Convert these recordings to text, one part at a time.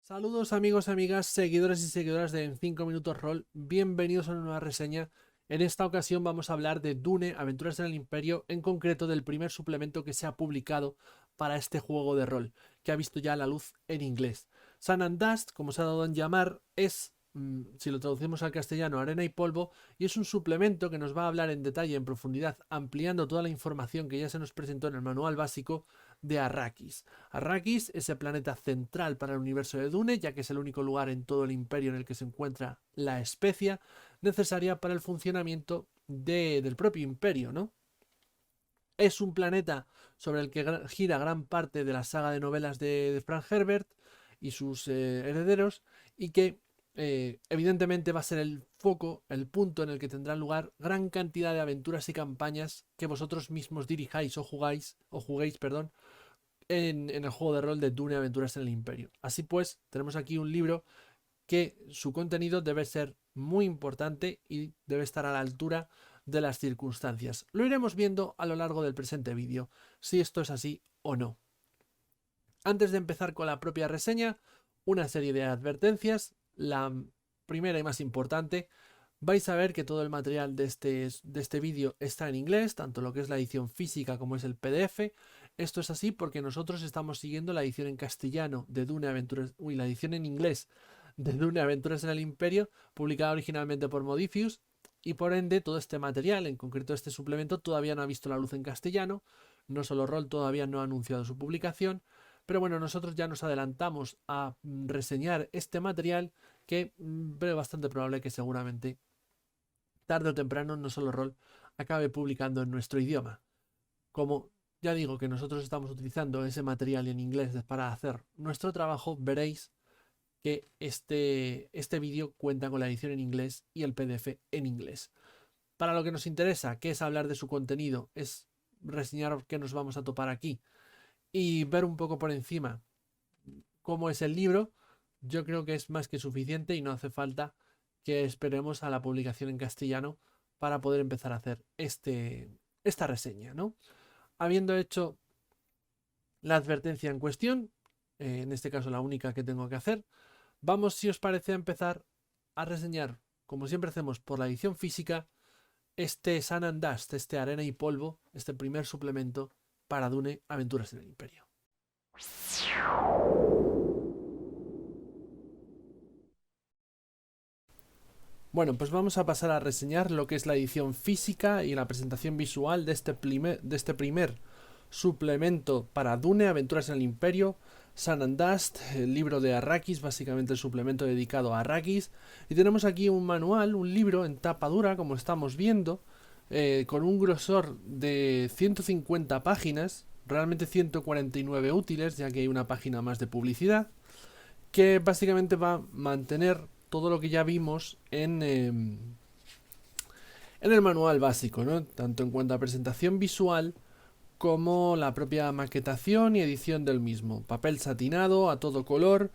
Saludos amigos, amigas, seguidores y seguidoras de En 5 Minutos Roll, bienvenidos a una nueva reseña. En esta ocasión vamos a hablar de Dune, Aventuras en el Imperio, en concreto del primer suplemento que se ha publicado para este juego de rol, que ha visto ya la luz en inglés. Sun and Dust, como se ha dado en llamar, es, si lo traducimos al castellano, arena y polvo, y es un suplemento que nos va a hablar en detalle, en profundidad, ampliando toda la información que ya se nos presentó en el manual básico de Arrakis. Arrakis es el planeta central para el universo de Dune, ya que es el único lugar en todo el imperio en el que se encuentra la especia necesaria para el funcionamiento del propio imperio, ¿no? Es un planeta sobre el que gira gran parte de la saga de novelas de Frank Herbert y sus herederos, y que evidentemente va a ser el foco, el punto en el que tendrán lugar gran cantidad de aventuras y campañas que vosotros mismos dirijáis o juguéis, perdón, en el juego de rol de Dune Aventuras en el Imperio. Así pues, tenemos aquí un libro que su contenido debe ser muy importante y debe estar a la altura de las circunstancias. Lo iremos viendo a lo largo del presente vídeo, si esto es así o no. Antes de empezar con la propia reseña, una serie de advertencias. La primera y más importante: vais a ver que todo el material de este vídeo está en inglés, tanto lo que es la edición física como es el PDF. Esto es así porque nosotros estamos siguiendo la edición en castellano de Dune Aventuras, la edición en inglés de Dune Aventuras en el Imperio, publicada originalmente por Modifius, y por ende todo este material, en concreto este suplemento, todavía no ha visto la luz en castellano. No Solo Roll todavía no ha anunciado su publicación, pero bueno, nosotros ya nos adelantamos a reseñar este material que veo bastante probable que seguramente tarde o temprano No Solo Roll acabe publicando en nuestro idioma. Como ya digo que nosotros estamos utilizando ese material en inglés para hacer nuestro trabajo, veréis que este vídeo cuenta con la edición en inglés y el PDF en inglés. Para lo que nos interesa, que es hablar de su contenido, es reseñar qué nos vamos a topar aquí y ver un poco por encima cómo es el libro, yo creo que es más que suficiente y no hace falta que esperemos a la publicación en castellano para poder empezar a hacer esta reseña, ¿no? Habiendo hecho la advertencia en cuestión, en este caso la única que tengo que hacer, vamos, si os parece, a empezar a reseñar, como siempre hacemos por la edición física, este Sun and Dust, este Arena y Polvo, este primer suplemento para Dune Aventuras en el Imperio. Bueno, pues vamos a pasar a reseñar lo que es la edición física y la presentación visual de este primer suplemento para Dune, Aventuras en el Imperio, Sun and Dust, el libro de Arrakis, básicamente el suplemento dedicado a Arrakis. Y tenemos aquí un manual, un libro en tapa dura, como estamos viendo, con un grosor de 150 páginas, realmente 149 útiles, ya que hay una página más de publicidad, que básicamente va a mantener todo lo que ya vimos en el manual básico, ¿no? Tanto en cuanto a presentación visual como la propia maquetación y edición del mismo. Papel satinado a todo color,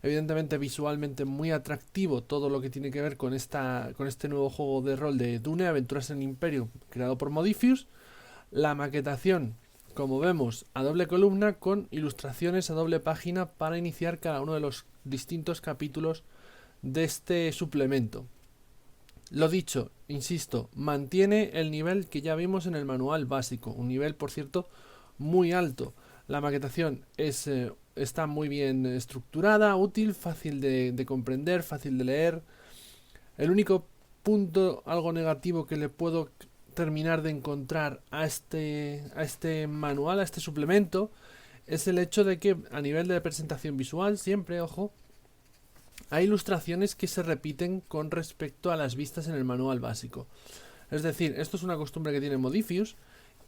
evidentemente visualmente muy atractivo todo lo que tiene que ver con este nuevo juego de rol de Dune, Aventuras en el Imperio, creado por Modifius. La maquetación, como vemos, a doble columna con ilustraciones a doble página para iniciar cada uno de los distintos capítulos de este suplemento. Lo dicho, insisto, mantiene el nivel que ya vimos en el manual básico, un nivel, por cierto, muy alto. La maquetación está muy bien estructurada, útil, fácil de comprender, fácil de leer. El único punto algo negativo que le puedo terminar de encontrar a este manual, a este suplemento, es el hecho de que a nivel de presentación visual, siempre, ojo, hay ilustraciones que se repiten con respecto a las vistas en el manual básico. Es decir, esto es una costumbre que tiene Modifius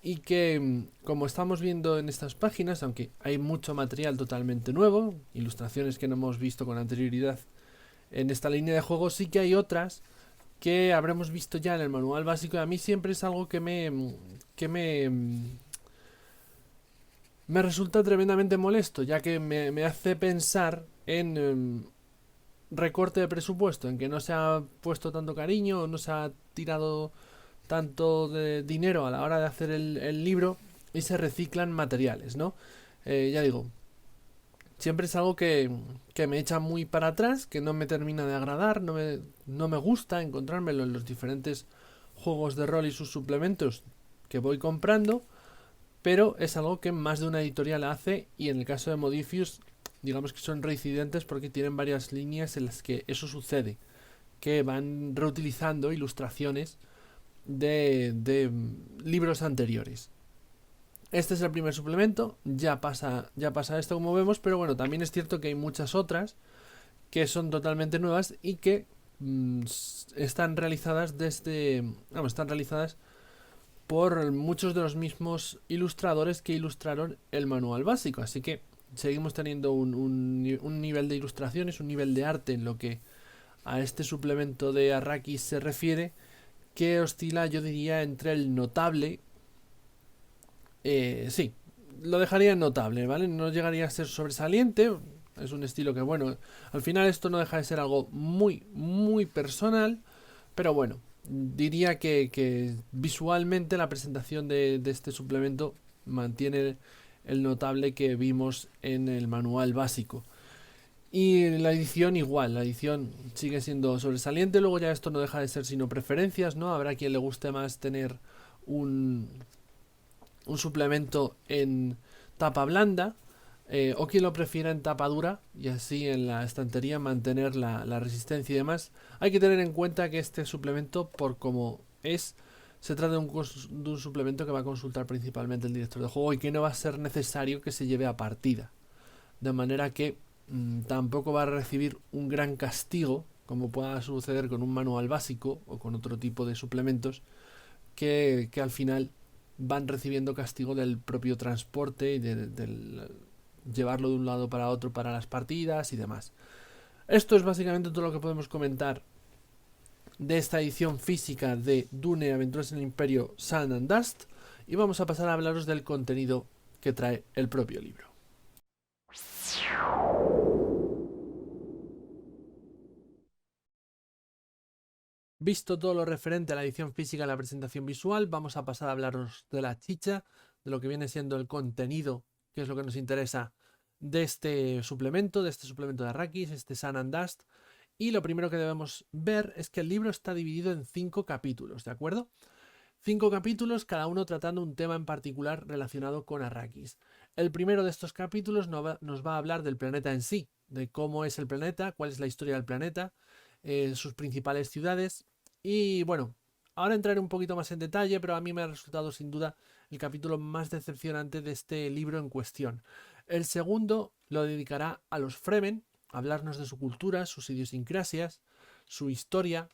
y que, como estamos viendo en estas páginas, aunque hay mucho material totalmente nuevo, ilustraciones que no hemos visto con anterioridad en esta línea de juego, sí que hay otras que habremos visto ya en el manual básico, y a mí siempre es algo que me resulta tremendamente molesto, ya que me hace pensar en recorte de presupuesto, en que no se ha puesto tanto cariño, no se ha tirado tanto de dinero a la hora de hacer el libro y se reciclan materiales, ¿no? Ya digo, siempre es algo que me echa muy para atrás, que no me termina de agradar, no me gusta encontrármelo en los diferentes juegos de rol y sus suplementos que voy comprando, pero es algo que más de una editorial hace y en el caso de Modifius digamos que son reincidentes porque tienen varias líneas en las que eso sucede, que van reutilizando ilustraciones de libros anteriores. Este es el primer suplemento, ya pasa esto como vemos, pero bueno, también es cierto que hay muchas otras que son totalmente nuevas y que están realizadas están realizadas por muchos de los mismos ilustradores que ilustraron el manual básico, así que seguimos teniendo un nivel de ilustraciones, un nivel de arte en lo que a este suplemento de Arrakis se refiere, que oscila, yo diría, entre el notable. Sí, lo dejaría en notable, ¿vale? No llegaría a ser sobresaliente. Es un estilo que, bueno, al final esto no deja de ser algo muy, muy personal. Pero bueno, diría que visualmente la presentación de este suplemento mantiene el notable que vimos en el manual básico. Y la edición igual, la edición sigue siendo sobresaliente. Luego ya esto no deja de ser sino preferencias, ¿no? Habrá quien le guste más tener un, un suplemento en tapa blanda, o quien lo prefiera en tapa dura y así en la estantería mantener la resistencia y demás. Hay que tener en cuenta que este suplemento, por como es, se trata de un suplemento que va a consultar principalmente el director de juego y que no va a ser necesario que se lleve a partida. De manera que tampoco va a recibir un gran castigo, como pueda suceder con un manual básico o con otro tipo de suplementos, que al final van recibiendo castigo del propio transporte y del llevarlo de un lado para otro para las partidas y demás. Esto es básicamente todo lo que podemos comentar de esta edición física de Dune Aventuras en el Imperio Sun and Dust y vamos a pasar a hablaros del contenido que trae el propio libro. Visto todo lo referente a la edición física y la presentación visual, vamos a pasar a hablaros de la chicha, de lo que viene siendo el contenido, que es lo que nos interesa de este suplemento de Arrakis, este Sun and Dust. Y lo primero que debemos ver es que el libro está dividido en 5 capítulos, ¿de acuerdo? 5 capítulos, cada uno tratando un tema en particular relacionado con Arrakis. El primero de estos capítulos nos va a hablar del planeta en sí, de cómo es el planeta, cuál es la historia del planeta, sus principales ciudades. Y bueno, ahora entraré un poquito más en detalle, pero a mí me ha resultado sin duda el capítulo más decepcionante de este libro en cuestión. El segundo lo dedicará a los Fremen, a hablarnos de su cultura, sus idiosincrasias, su historia,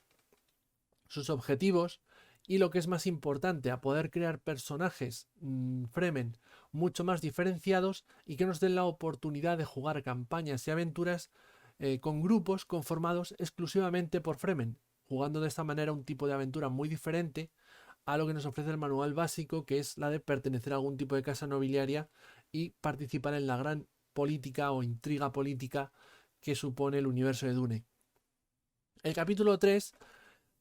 sus objetivos y lo que es más importante, a poder crear personajes Fremen mucho más diferenciados y que nos den la oportunidad de jugar campañas y aventuras con grupos conformados exclusivamente por Fremen, jugando de esta manera un tipo de aventura muy diferente a lo que nos ofrece el manual básico, que es la de pertenecer a algún tipo de casa nobiliaria y participar en la gran política o intriga política que supone el universo de Dune. El capítulo 3,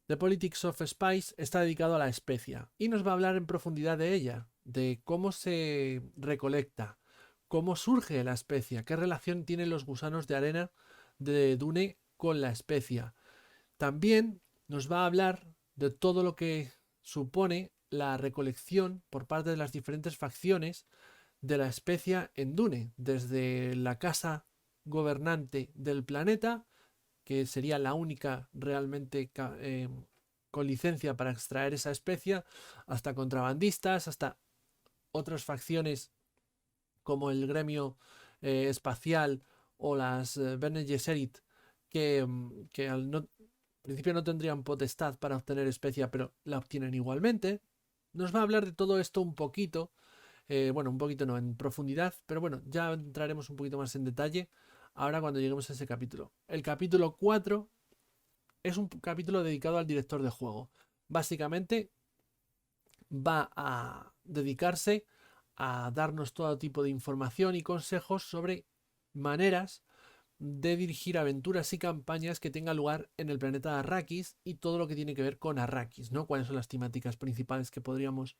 The Politics of Spice, está dedicado a la especia y nos va a hablar en profundidad de ella, de cómo se recolecta, cómo surge la especia, qué relación tienen los gusanos de arena de Dune con la especia. También nos va a hablar de todo lo que supone la recolección por parte de las diferentes facciones de la especia en Dune, desde la casa gobernante del planeta, que sería la única realmente con licencia para extraer esa especia, hasta contrabandistas, hasta otras facciones como el gremio espacial o las Bene Gesserit, que al principio no tendrían potestad para obtener especia, pero la obtienen igualmente. Nos va a hablar de todo esto un poquito, bueno, un poquito no, en profundidad, pero bueno, ya entraremos un poquito más en detalle ahora cuando lleguemos a ese capítulo. El capítulo 4 es un capítulo dedicado al director de juego. Básicamente va a dedicarse a darnos todo tipo de información y consejos sobre maneras de dirigir aventuras y campañas que tengan lugar en el planeta Arrakis y todo lo que tiene que ver con Arrakis, ¿no? Cuáles son las temáticas principales que podríamos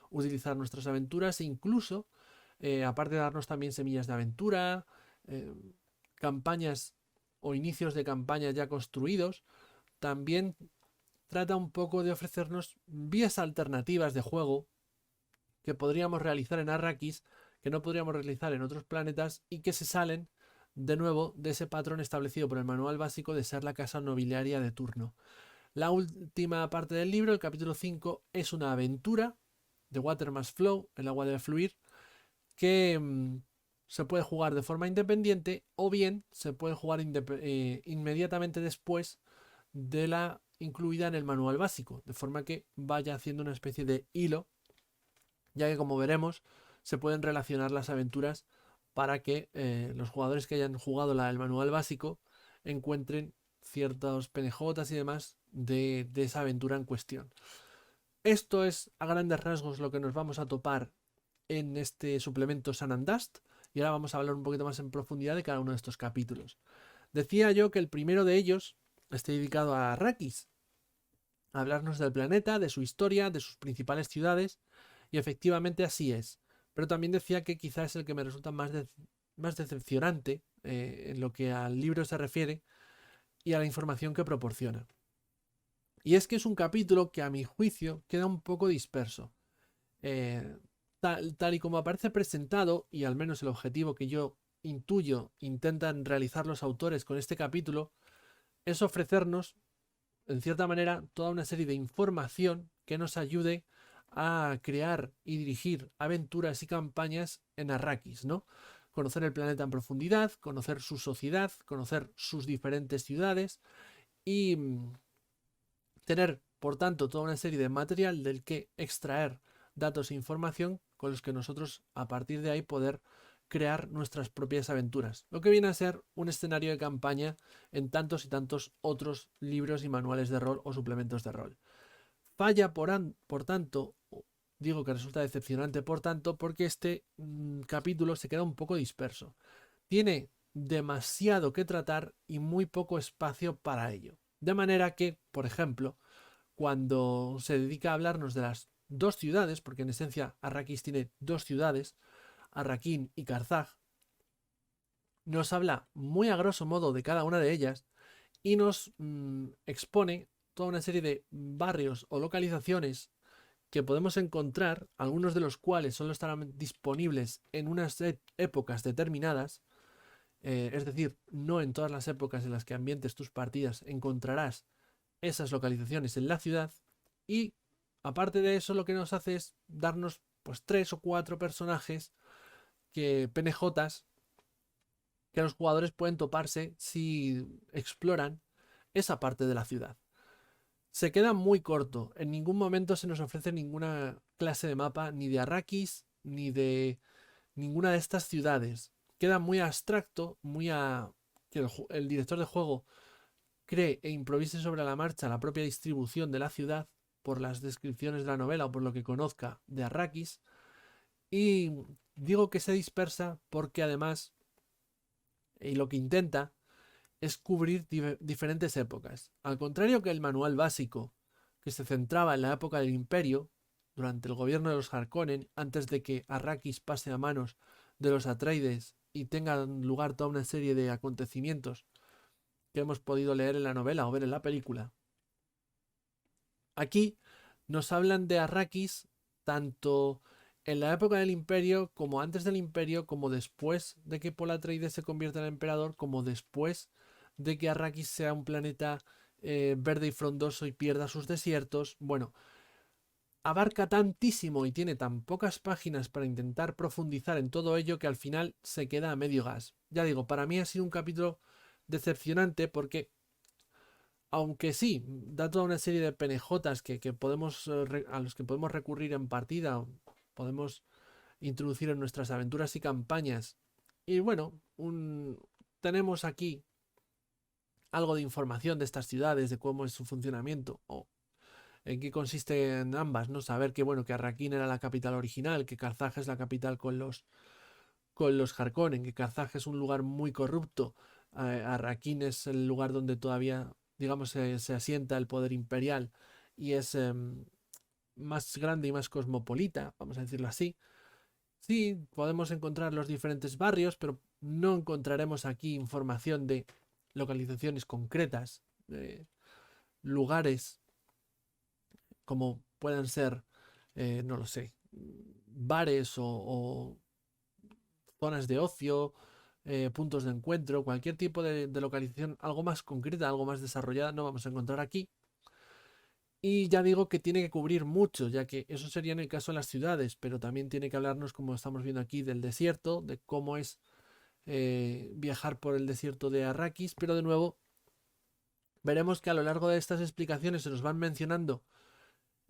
utilizar nuestras aventuras e incluso, aparte de darnos también semillas de aventura, campañas o inicios de campañas ya construidos. También trata un poco de ofrecernos vías alternativas de juego que podríamos realizar en Arrakis, que no podríamos realizar en otros planetas y que se salen de nuevo de ese patrón establecido por el manual básico de ser la casa nobiliaria de turno. La última parte del libro, el capítulo 5, es una aventura de Water Must Flow, el agua debe fluir, que se puede jugar de forma independiente o bien se puede jugar inmediatamente después de la incluida en el manual básico, de forma que vaya haciendo una especie de hilo, ya que como veremos se pueden relacionar las aventuras para que los jugadores que hayan jugado el manual básico encuentren ciertos penejotas y demás de esa aventura en cuestión. Esto es a grandes rasgos lo que nos vamos a topar en este suplemento Sun and Dust, y ahora vamos a hablar un poquito más en profundidad de cada uno de estos capítulos. Decía yo que el primero de ellos está dedicado a Arrakis, a hablarnos del planeta, de su historia, de sus principales ciudades, y efectivamente así es. Pero también decía que quizás es el que me resulta más decepcionante en lo que al libro se refiere y a la información que proporciona. Y es que es un capítulo que a mi juicio queda un poco disperso. Tal y como aparece presentado, y al menos el objetivo que yo intuyo intentan realizar los autores con este capítulo, es ofrecernos, en cierta manera, toda una serie de información que nos ayude a crear y dirigir aventuras y campañas en Arrakis, ¿no? Conocer el planeta en profundidad, conocer su sociedad, conocer sus diferentes ciudades y tener, por tanto, toda una serie de material del que extraer datos e información con los que nosotros, a partir de ahí, poder crear nuestras propias aventuras. Lo que viene a ser un escenario de campaña en tantos y tantos otros libros y manuales de rol o suplementos de rol. Falla, por tanto, digo que resulta decepcionante, por tanto, porque este capítulo se queda un poco disperso. Tiene demasiado que tratar y muy poco espacio para ello. De manera que, por ejemplo, cuando se dedica a hablarnos de las dos ciudades, porque en esencia Arrakis tiene dos ciudades, Arrakeen y Karzaj, nos habla muy a grosso modo de cada una de ellas y nos expone toda una serie de barrios o localizaciones que podemos encontrar, algunos de los cuales solo estarán disponibles en unas épocas determinadas, es decir, no en todas las épocas en las que ambientes tus partidas encontrarás esas localizaciones en la ciudad, y aparte de eso lo que nos hace es darnos pues 3 o 4 personajes que PNJs que los jugadores pueden toparse si exploran esa parte de la ciudad. Se queda muy corto, en ningún momento se nos ofrece ninguna clase de mapa ni de Arrakis ni de ninguna de estas ciudades. Queda muy abstracto, muy a que el director de juego cree e improvise sobre la marcha la propia distribución de la ciudad por las descripciones de la novela o por lo que conozca de Arrakis. Y digo que se dispersa porque además, y lo que intenta, es cubrir diferentes épocas. Al contrario que el manual básico, que se centraba en la época del Imperio, durante el gobierno de los Harkonnen, antes de que Arrakis pase a manos de los Atreides y tenga lugar toda una serie de acontecimientos que hemos podido leer en la novela o ver en la película. Aquí nos hablan de Arrakis tanto en la época del Imperio, como antes del Imperio, como después de que Paul Atreides se convierta en emperador, como después de que Arrakis sea un planeta verde y frondoso y pierda sus desiertos. Bueno, abarca tantísimo y tiene tan pocas páginas para intentar profundizar en todo ello que al final se queda a medio gas. Ya digo, para mí ha sido un capítulo decepcionante porque, aunque sí, da toda una serie de penejotas que podemos, a los que podemos recurrir en partida, podemos introducir en nuestras aventuras y campañas. Y bueno, tenemos aquí algo de información de estas ciudades, de cómo es su funcionamiento o en qué consisten ambas, ¿no? Saber que, bueno, que Arrakeen era la capital original, que Karzaj es la capital con los Harkonnen, que Karzaj es un lugar muy corrupto, Arrakeen es el lugar donde todavía, digamos, se asienta el poder imperial y es más grande y más cosmopolita, vamos a decirlo así. Sí, podemos encontrar los diferentes barrios, pero no encontraremos aquí información de localizaciones concretas, de lugares como puedan ser, no lo sé, bares o zonas de ocio, puntos de encuentro, cualquier tipo de localización, algo más concreta, algo más desarrollada, no vamos a encontrar aquí. Y ya digo que tiene que cubrir mucho, ya que eso sería en el caso de las ciudades, pero también tiene que hablarnos, como estamos viendo aquí, del desierto, de cómo es viajar por el desierto de Arrakis, pero de nuevo veremos que a lo largo de estas explicaciones se nos van mencionando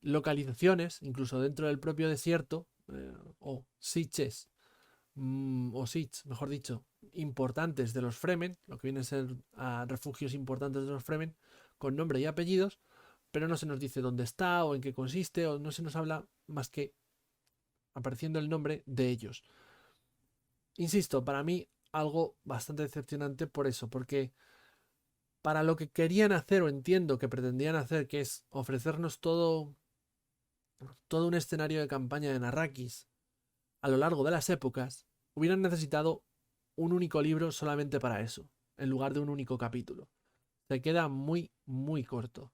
localizaciones, incluso dentro del propio desierto, o sitches, o sits, mejor dicho, importantes de los Fremen, lo que vienen a ser refugios importantes de los Fremen, con nombre y apellidos, pero no se nos dice dónde está o en qué consiste, o no se nos habla más que apareciendo el nombre de ellos. Insisto, para mí algo bastante decepcionante por eso, porque para lo que querían hacer o entiendo que pretendían hacer, que es ofrecernos todo un escenario de campaña en Arrakis a lo largo de las épocas, hubieran necesitado un único libro solamente para eso, en lugar de un único capítulo. Se queda muy, muy corto.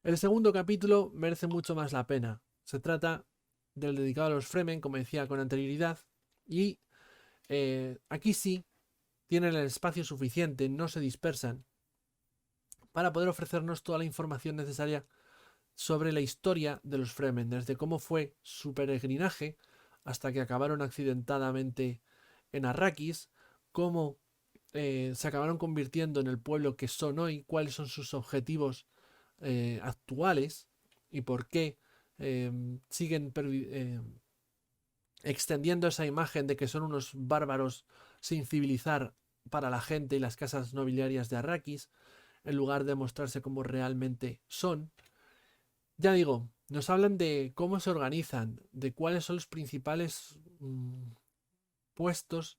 El segundo capítulo merece mucho más la pena. Se trata del dedicado a los Fremen, como decía con anterioridad, y aquí sí tienen el espacio suficiente, no se dispersan, para poder ofrecernos toda la información necesaria sobre la historia de los Fremen, desde cómo fue su peregrinaje hasta que acabaron accidentadamente en Arrakis, cómo se acabaron convirtiendo en el pueblo que son hoy, cuáles son sus objetivos actuales y por qué siguen extendiendo esa imagen de que son unos bárbaros sin civilizar para la gente y las casas nobiliarias de Arrakis, en lugar de mostrarse como realmente son. Ya digo, nos hablan de cómo se organizan, de cuáles son los principales puestos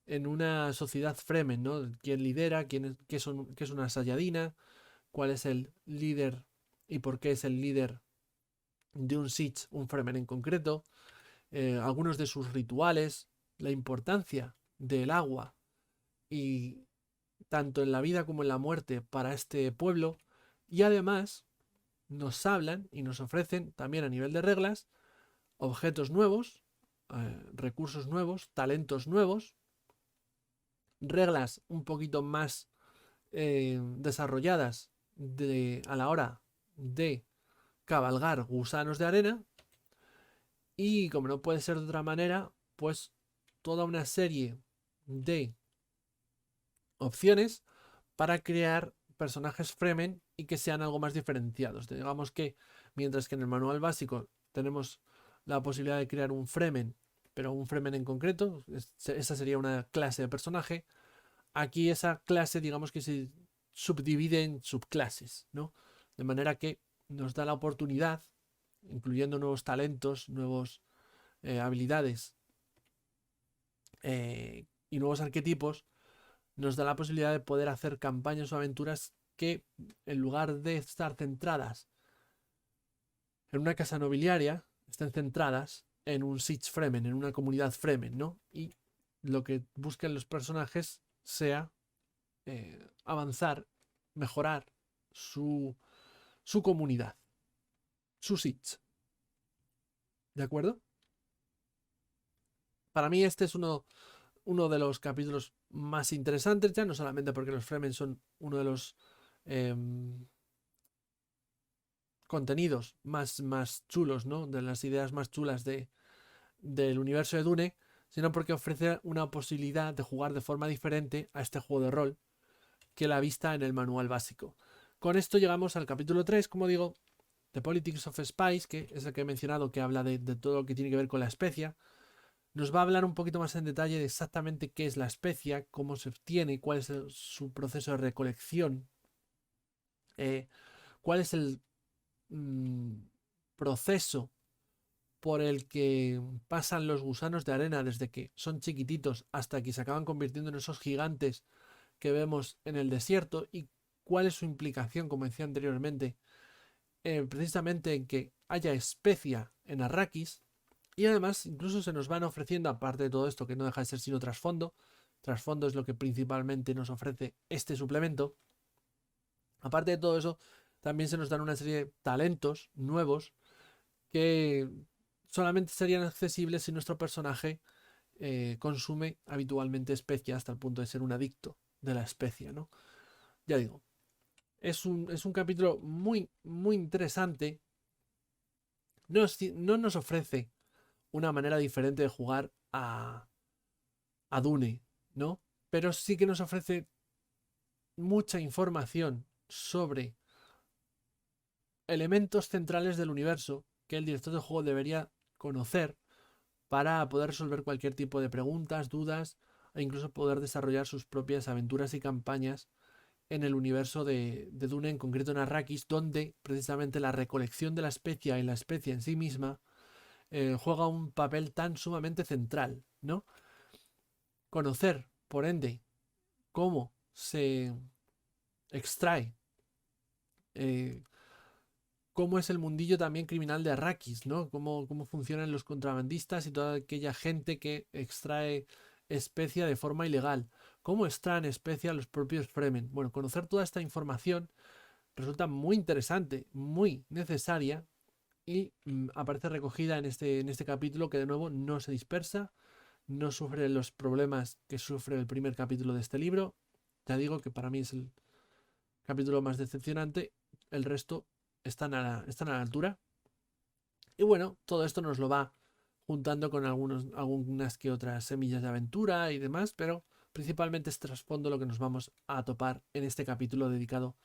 en una sociedad Fremen, ¿no? ¿Quién lidera? ¿Qué es una Sayadina? ¿Cuál es el líder y por qué es el líder de un Sitch, un Fremen en concreto? Algunos de sus rituales, la importancia del agua y tanto en la vida como en la muerte para este pueblo. Y además nos hablan y nos ofrecen también a nivel de reglas objetos nuevos, recursos nuevos, talentos nuevos, reglas un poquito más desarrolladas a la hora de cabalgar gusanos de arena y, como no puede ser de otra manera, pues toda una serie de opciones para crear personajes Fremen y que sean algo más diferenciados. Digamos que mientras que en el manual básico tenemos la posibilidad de crear un Fremen, pero un Fremen en concreto, esa sería una clase de personaje. Aquí esa clase, digamos que se subdivide en subclases, ¿no? De manera que nos da la oportunidad, incluyendo nuevos talentos, nuevas habilidades y nuevos arquetipos, nos da la posibilidad de poder hacer campañas o aventuras que, en lugar de estar centradas en una casa nobiliaria, estén centradas en un Siege Fremen, en una comunidad Fremen, ¿no? Y lo que busquen los personajes sea avanzar, mejorar su comunidad, su Siege. ¿De acuerdo? Para mí este es uno de los capítulos más interesantes, ya no solamente porque los Fremen son uno de los eh, contenidos más chulos, ¿no? De las ideas más chulas del universo de Dune, sino porque ofrece una posibilidad de jugar de forma diferente a este juego de rol que la vista en el manual básico. Con esto llegamos al capítulo 3, como digo, The Politics of Spice, que es el que he mencionado, que habla de todo lo que tiene que ver con la especia. Nos va a hablar un poquito más en detalle de exactamente qué es la especia, cómo se obtiene, cuál es su proceso de recolección, cuál es el proceso por el que pasan los gusanos de arena desde que son chiquititos hasta que se acaban convirtiendo en esos gigantes que vemos en el desierto y cuál es su implicación, como decía anteriormente, precisamente en que haya especia en Arrakis. Y además incluso se nos van ofreciendo, aparte de todo esto que no deja de ser sino trasfondo, trasfondo es lo que principalmente nos ofrece este suplemento. Aparte de todo eso, también se nos dan una serie de talentos nuevos que solamente serían accesibles si nuestro personaje consume habitualmente especia hasta el punto de ser un adicto de la especia, ¿no? Ya digo, es un capítulo muy, muy interesante. No nos ofrece una manera diferente de jugar a Dune, ¿no? Pero sí que nos ofrece mucha información sobre elementos centrales del universo que el director de juego debería conocer para poder resolver cualquier tipo de preguntas, dudas e incluso poder desarrollar sus propias aventuras y campañas en el universo de Dune, en concreto en Arrakis, donde precisamente la recolección de la especia y la especia en sí misma juega un papel tan sumamente central, ¿no? Conocer, por ende, cómo se extrae, eh, cómo es el mundillo también criminal de Arrakis, ¿no? Cómo funcionan los contrabandistas y toda aquella gente que extrae especia de forma ilegal. Cómo extraen especia los propios Fremen. Bueno, conocer toda esta información resulta muy interesante, muy necesaria y aparece recogida en este capítulo que de nuevo no se dispersa, no sufre los problemas que sufre el primer capítulo de este libro. Ya digo que para mí es el capítulo más decepcionante, el resto están a la altura. Y bueno, todo esto nos lo va juntando con algunas que otras semillas de aventura y demás, pero principalmente es trasfondo lo que nos vamos a topar en este capítulo dedicado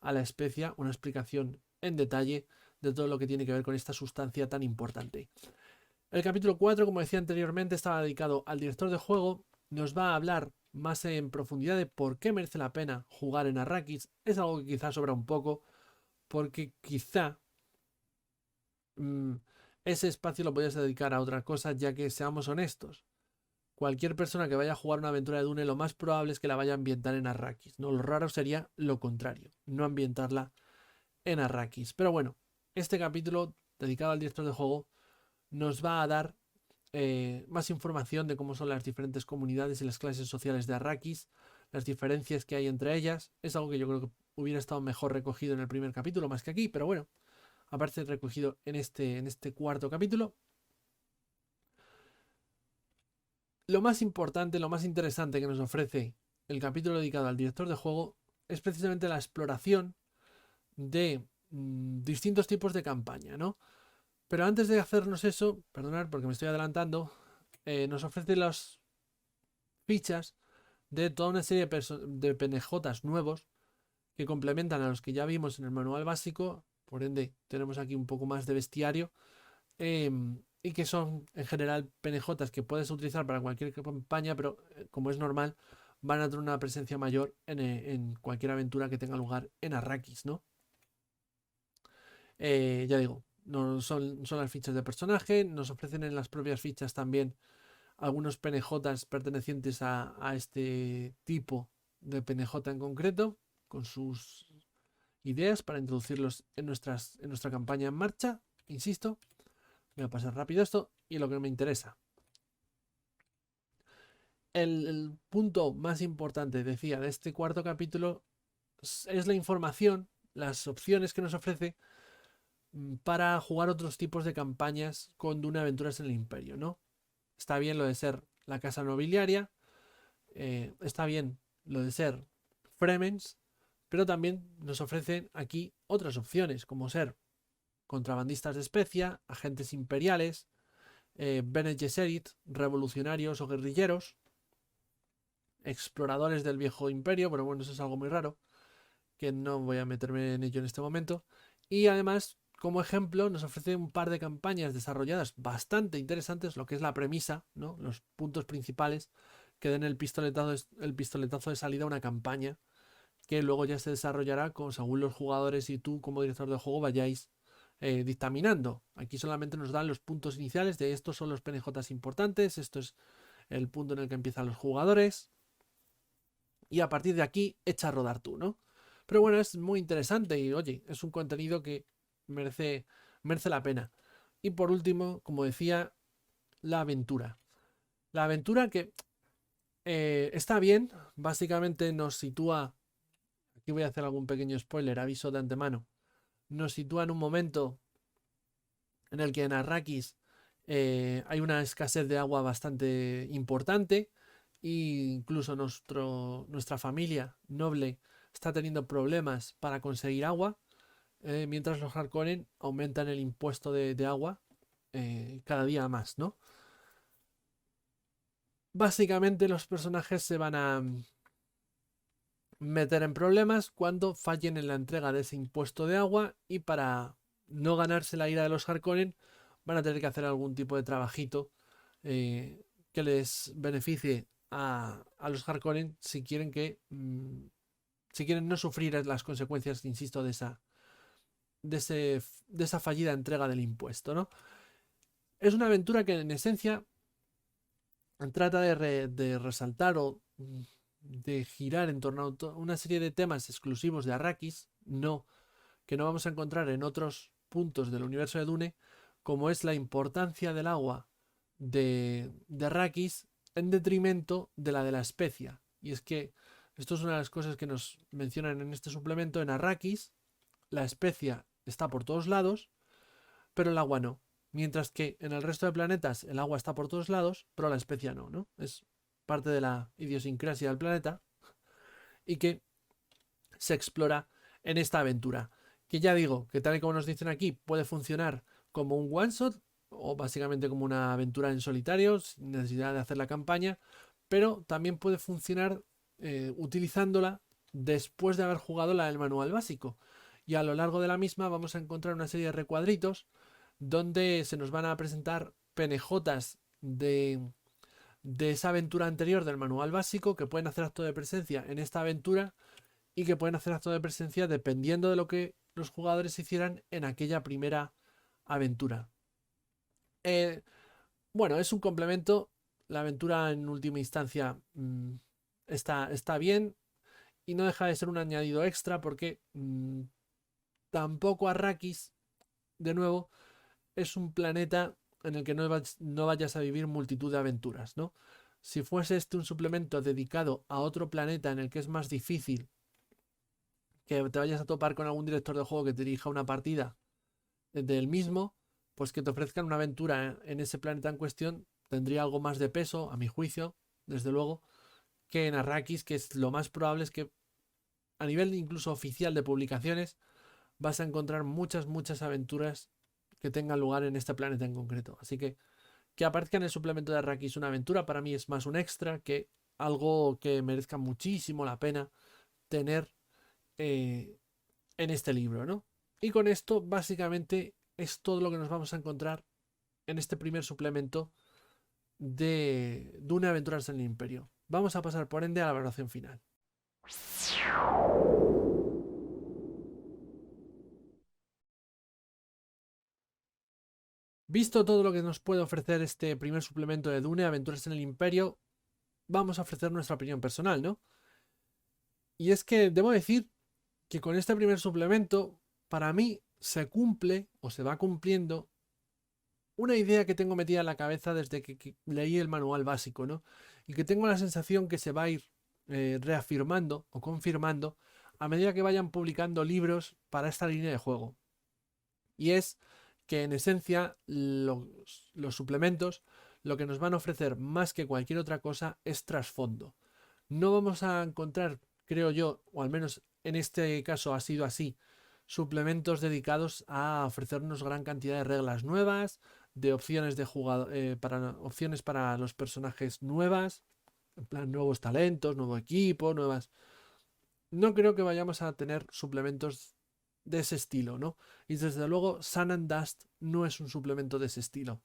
a la especia, una explicación en detalle de todo lo que tiene que ver con esta sustancia tan importante. El capítulo 4, como decía anteriormente, estaba dedicado al director de juego, nos va a hablar más en profundidad de por qué merece la pena jugar en Arrakis. Es algo que quizá sobra un poco, porque quizá mmm, ese espacio lo podías dedicar a otra cosa, ya que seamos honestos. Cualquier persona que vaya a jugar una aventura de Dune, lo más probable es que la vaya a ambientar en Arrakis, ¿no? Lo raro sería lo contrario, no ambientarla en Arrakis. Pero bueno, este capítulo dedicado al director de juego nos va a dar más información de cómo son las diferentes comunidades y las clases sociales de Arrakis, las diferencias que hay entre ellas. Es algo que yo creo que hubiera estado mejor recogido en el primer capítulo más que aquí, pero bueno, aparece recogido en este cuarto capítulo. Lo más importante, lo más interesante que nos ofrece el capítulo dedicado al director de juego es precisamente la exploración de distintos tipos de campaña, ¿no? Pero antes de hacernos eso, perdonad porque me estoy adelantando, nos ofrece las fichas de toda una serie de PNJs nuevos que complementan a los que ya vimos en el manual básico. Por ende, tenemos aquí un poco más de bestiario. Y que son en general PNJs que puedes utilizar para cualquier campaña, pero como es normal, van a tener una presencia mayor en cualquier aventura que tenga lugar en Arrakis, ¿no? Ya digo, no son las fichas de personaje, nos ofrecen en las propias fichas también algunos PNJs pertenecientes a este tipo de PNJ en concreto, con sus ideas para introducirlos en nuestra campaña en marcha. Insisto, voy a pasar rápido esto y lo que me interesa. El punto más importante, decía, de este cuarto capítulo es la información, las opciones que nos ofrece para jugar otros tipos de campañas con Dune Aventuras en el Imperio, ¿no? Está bien lo de ser la casa nobiliaria, está bien lo de ser Fremens, pero también nos ofrecen aquí otras opciones, como ser contrabandistas de especia, agentes imperiales, Bene Gesserit, revolucionarios o guerrilleros, exploradores del viejo imperio, pero bueno, eso es algo muy raro, que no voy a meterme en ello en este momento. Y además, como ejemplo, nos ofrece un par de campañas desarrolladas bastante interesantes, lo que es la premisa, ¿no? Los puntos principales que den el pistoletazo de salida a una campaña, que luego ya se desarrollará según los jugadores y tú como director de juego vayáis dictaminando. Aquí solamente nos dan los puntos iniciales de estos son los PNJs importantes, esto es el punto en el que empiezan los jugadores, y a partir de aquí echa a rodar tú, ¿no? Pero bueno, es muy interesante y oye, es un contenido que merece la pena. Y por último, como decía, la aventura. La aventura que Está bien, básicamente nos sitúa, aquí voy a hacer algún pequeño spoiler, aviso de antemano, nos sitúa en un momento en el que en Arrakis hay una escasez de agua bastante importante e incluso nuestra familia noble está teniendo problemas para conseguir agua, mientras los Harkonnen aumentan el impuesto de agua cada día más, ¿no? Básicamente los personajes se van a meter en problemas cuando fallen en la entrega de ese impuesto de agua y para no ganarse la ira de los Harkonnen van a tener que hacer algún tipo de trabajito que les beneficie a los Harkonnen si quieren si quieren no sufrir las consecuencias, insisto, de esa fallida entrega del impuesto, ¿no? Es una aventura que en esencia trata de resaltar o de girar en torno a una serie de temas exclusivos de Arrakis, que no vamos a encontrar en otros puntos del universo de Dune, como es la importancia del agua de Arrakis en detrimento de la de la especia. Y es que esto es una de las cosas que nos mencionan en este suplemento. En Arrakis, la especia está por todos lados, pero el agua no. Mientras que en el resto de planetas el agua está por todos lados, pero la especia no, ¿no? Es parte de la idiosincrasia del planeta y que se explora en esta aventura. Que ya digo, que tal y como nos dicen aquí, puede funcionar como un one-shot o básicamente como una aventura en solitario, sin necesidad de hacer la campaña, pero también puede funcionar utilizándola después de haber jugado la del manual básico. Y a lo largo de la misma vamos a encontrar una serie de recuadritos donde se nos van a presentar PNJs de esa aventura anterior del manual básico que pueden hacer acto de presencia en esta aventura y que pueden hacer acto de presencia dependiendo de lo que los jugadores hicieran en aquella primera aventura. Eh, bueno, es un complemento. La aventura en última instancia está bien y no deja de ser un añadido extra porque tampoco Arrakis, de nuevo, es un planeta en el que no vayas a vivir multitud de aventuras, ¿no? Si fuese este un suplemento dedicado a otro planeta en el que es más difícil que te vayas a topar con algún director de juego que te dirija una partida del mismo, pues que te ofrezcan una aventura en ese planeta en cuestión tendría algo más de peso, a mi juicio, desde luego, que en Arrakis, que es lo más probable es que a nivel incluso oficial de publicaciones vas a encontrar muchas aventuras que tengan lugar en este planeta en concreto. Así que aparezca en el suplemento de Arrakis una aventura para mí es más un extra que algo que merezca muchísimo la pena tener eh, en este libro, ¿no? Y con esto básicamente es todo lo que nos vamos a encontrar en este primer suplemento de Dune Aventuras en el Imperio. Vamos a pasar por ende a la valoración final. Visto todo lo que nos puede ofrecer este primer suplemento de Dune Aventuras en el Imperio, vamos a ofrecer nuestra opinión personal, ¿no? Y es que debo decir que con este primer suplemento, para mí se cumple o se va cumpliendo una idea que tengo metida en la cabeza desde que leí el manual básico, ¿no? Y que tengo la sensación que se va a ir reafirmando o confirmando a medida que vayan publicando libros para esta línea de juego. Y es que en esencia los suplementos lo que nos van a ofrecer más que cualquier otra cosa es trasfondo. No vamos a encontrar, creo yo, o al menos en este caso ha sido así, suplementos dedicados a ofrecernos gran cantidad de reglas nuevas, de opciones de jugador, opciones para los personajes nuevas, en plan nuevos talentos, nuevo equipo, nuevas. No creo que vayamos a tener suplementos de ese estilo, ¿no? Y desde luego, Sun and Dust no es un suplemento de ese estilo.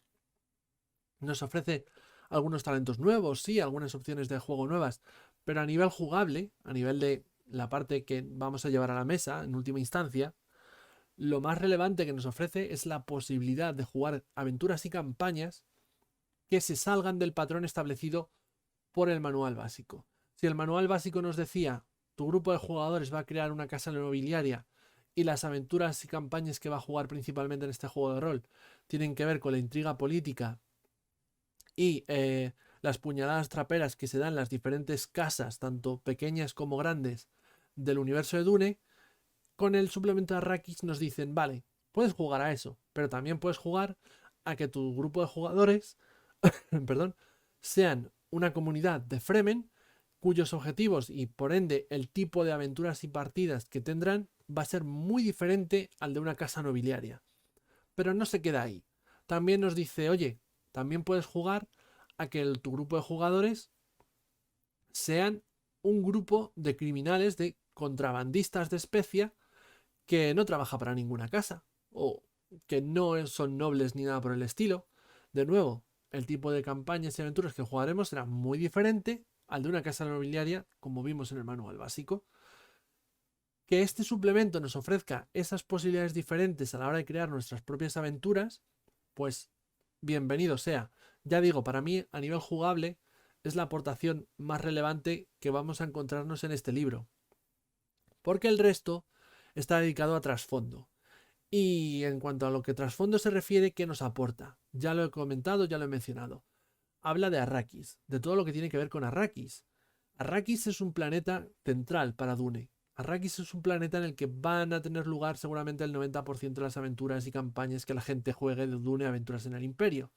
Nos ofrece algunos talentos nuevos, sí, algunas opciones de juego nuevas, pero a nivel jugable, a nivel de la parte que vamos a llevar a la mesa en última instancia, lo más relevante que nos ofrece es la posibilidad de jugar aventuras y campañas que se salgan del patrón establecido por el manual básico. Si el manual básico nos decía, tu grupo de jugadores va a crear una casa inmobiliaria y las aventuras y campañas que va a jugar principalmente en este juego de rol tienen que ver con la intriga política y las puñaladas traperas que se dan en las diferentes casas, tanto pequeñas como grandes, del universo de Dune, con el suplemento de Arrakis nos dicen, vale, puedes jugar a eso, pero también puedes jugar a que tu grupo de jugadores, perdón, sean una comunidad de Fremen cuyos objetivos y por ende el tipo de aventuras y partidas que tendrán va a ser muy diferente al de una casa nobiliaria. Pero no se queda ahí. También nos dice, oye, también puedes jugar a que tu grupo de jugadores sean un grupo de criminales, de contrabandistas de especia que no trabaja para ninguna casa o que no son nobles ni nada por el estilo. De nuevo, el tipo de campañas y aventuras que jugaremos será muy diferente al de una casa nobiliaria, como vimos en el manual básico. Que este suplemento nos ofrezca esas posibilidades diferentes a la hora de crear nuestras propias aventuras, pues bienvenido sea. Ya digo, para mí a nivel jugable es la aportación más relevante que vamos a encontrarnos en este libro, porque el resto está dedicado a trasfondo. Y en cuanto a lo que trasfondo se refiere, ¿qué nos aporta? Ya lo he comentado, ya lo he mencionado. Habla de Arrakis, de todo lo que tiene que ver con Arrakis. Arrakis es un planeta central para Dune. Arrakis es un planeta en el que van a tener lugar seguramente el 90% de las aventuras y campañas que la gente juegue de Dune Aventuras en el Imperio.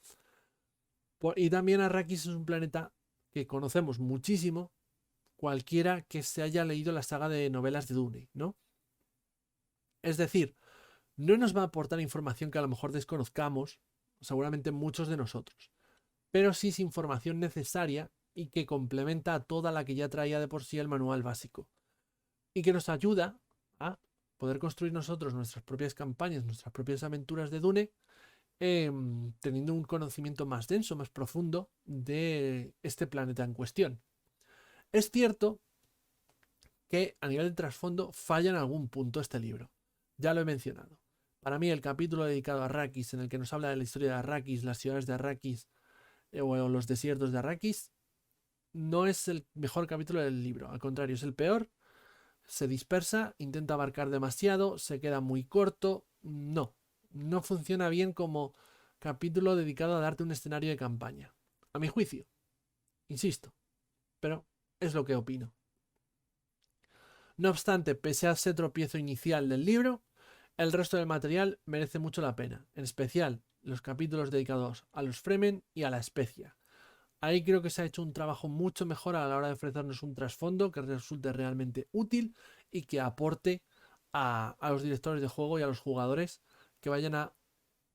Y también Arrakis es un planeta que conocemos muchísimo, cualquiera que se haya leído la saga de novelas de Dune, ¿no? Es decir, no nos va a aportar información que a lo mejor desconozcamos, seguramente muchos de nosotros, pero sí es información necesaria y que complementa a toda la que ya traía de por sí el manual básico y que nos ayuda a poder construir nosotros nuestras propias campañas, nuestras propias aventuras de Dune, teniendo un conocimiento más denso, más profundo de este planeta en cuestión. Es cierto que a nivel de trasfondo falla en algún punto este libro. Ya lo he mencionado. Para mí el capítulo dedicado a Arrakis, en el que nos habla de la historia de Arrakis, las ciudades de Arrakis o los desiertos de Arrakis, no es el mejor capítulo del libro. Al contrario, es el peor. Se dispersa, intenta abarcar demasiado, se queda muy corto. No funciona bien como capítulo dedicado a darte un escenario de campaña. A mi juicio, insisto, pero es lo que opino. No obstante, pese a ese tropiezo inicial del libro, el resto del material merece mucho la pena, en especial los capítulos dedicados a los Fremen y a la especia. Ahí creo que se ha hecho un trabajo mucho mejor a la hora de ofrecernos un trasfondo que resulte realmente útil y que aporte a los directores de juego y a los jugadores que vayan a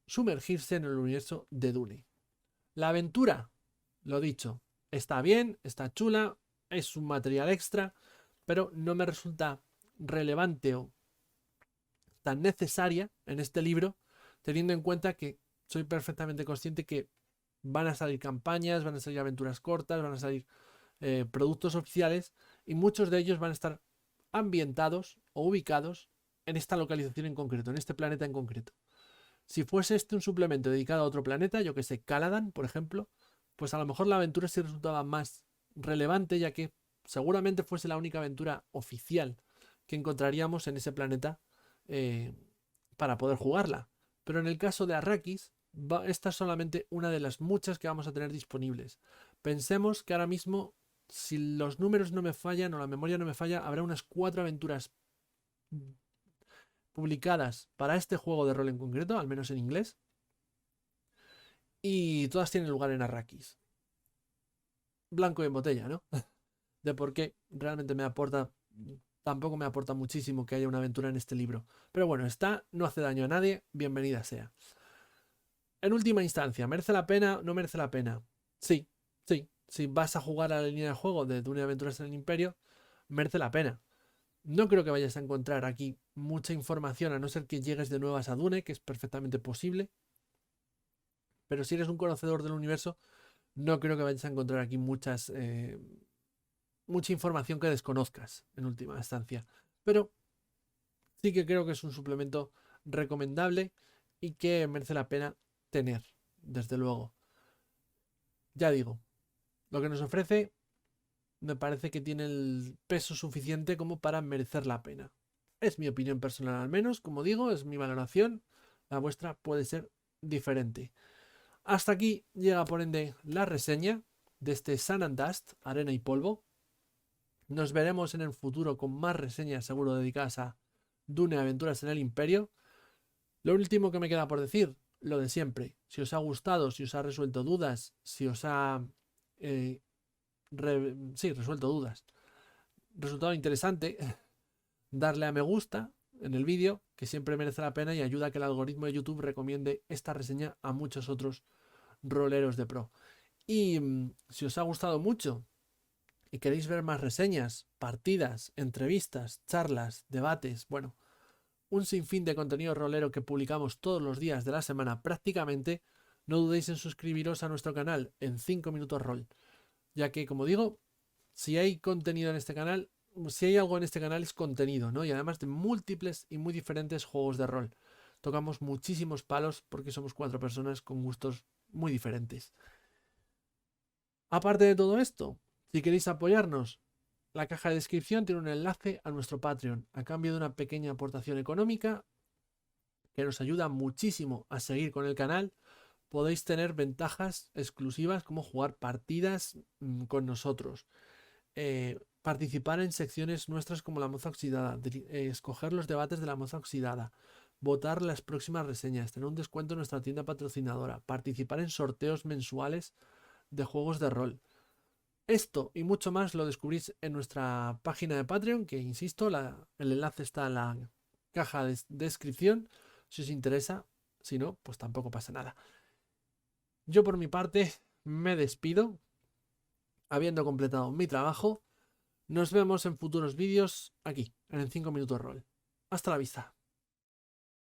sumergirse en el universo de Dune. La aventura, lo dicho, está bien, está chula, es un material extra, pero no me resulta relevante o tan necesaria en este libro, teniendo en cuenta que soy perfectamente consciente que van a salir campañas, van a salir aventuras cortas, van a salir productos oficiales y muchos de ellos van a estar ambientados o ubicados en esta localización en concreto, en este planeta en concreto. Si fuese este un suplemento dedicado a otro planeta, yo que sé, Caladan, por ejemplo, pues a lo mejor la aventura sí resultaba más relevante, ya que seguramente fuese la única aventura oficial que encontraríamos en ese planeta eh, para poder jugarla. Pero en el caso de Arrakis, esta es solamente una de las muchas que vamos a tener disponibles. Pensemos que ahora mismo, si los números no me fallan o la memoria no me falla, habrá unas 4 aventuras publicadas para este juego de rol en concreto, al menos en inglés, y todas tienen lugar en Arrakis. Blanco y en botella, ¿no? De por qué realmente tampoco me aporta muchísimo que haya una aventura en este libro. Pero bueno, no hace daño a nadie, bienvenida sea. En última instancia, ¿merece la pena? ¿No merece la pena? Sí. Si vas a jugar a la línea de juego de Dune Aventuras en el Imperio, merece la pena. No creo que vayas a encontrar aquí mucha información, a no ser que llegues de nuevas a Dune, que es perfectamente posible. Pero si eres un conocedor del universo, no creo que vayas a encontrar aquí mucha información que desconozcas en última instancia. Pero sí que creo que es un suplemento recomendable y que merece la pena tener, desde luego. Ya digo, lo que nos ofrece me parece que tiene el peso suficiente como para merecer la pena. Es mi opinión personal al menos, como digo, es mi valoración. La vuestra puede ser diferente. Hasta aquí llega por ende la reseña. de este Sun and Dust, arena y polvo. Nos veremos en el futuro con más reseñas seguro dedicadas a Dune Aventuras en el Imperio. Lo último que me queda por decir, lo de siempre. Si os ha gustado, si os ha resuelto dudas, si os ha resuelto dudas, resultado interesante, darle a me gusta en el vídeo, que siempre merece la pena y ayuda a que el algoritmo de YouTube recomiende esta reseña a muchos otros roleros de pro. Y si os ha gustado mucho y queréis ver más reseñas, partidas, entrevistas, charlas, debates, bueno, un sinfín de contenido rolero que publicamos todos los días de la semana prácticamente, no dudéis en suscribiros a nuestro canal en 5 minutos rol, ya que, como digo, si hay contenido en este canal, si hay algo en este canal es contenido, ¿no? Y además de múltiples y muy diferentes juegos de rol. Tocamos muchísimos palos porque somos 4 personas con gustos muy diferentes. Aparte de todo esto, si queréis apoyarnos, la caja de descripción tiene un enlace a nuestro Patreon a cambio de una pequeña aportación económica que nos ayuda muchísimo a seguir con el canal. Podéis tener ventajas exclusivas como jugar partidas con nosotros, participar en secciones nuestras como la moza oxidada, escoger los debates de la moza oxidada, votar las próximas reseñas, tener un descuento en nuestra tienda patrocinadora, participar en sorteos mensuales de juegos de rol. Esto y mucho más lo descubrís en nuestra página de Patreon, que insisto, el enlace está en la caja de descripción si os interesa. Si no, pues tampoco pasa nada. Yo por mi parte me despido, habiendo completado mi trabajo. Nos vemos en futuros vídeos aquí, en el 5 minutos rol. Hasta la vista.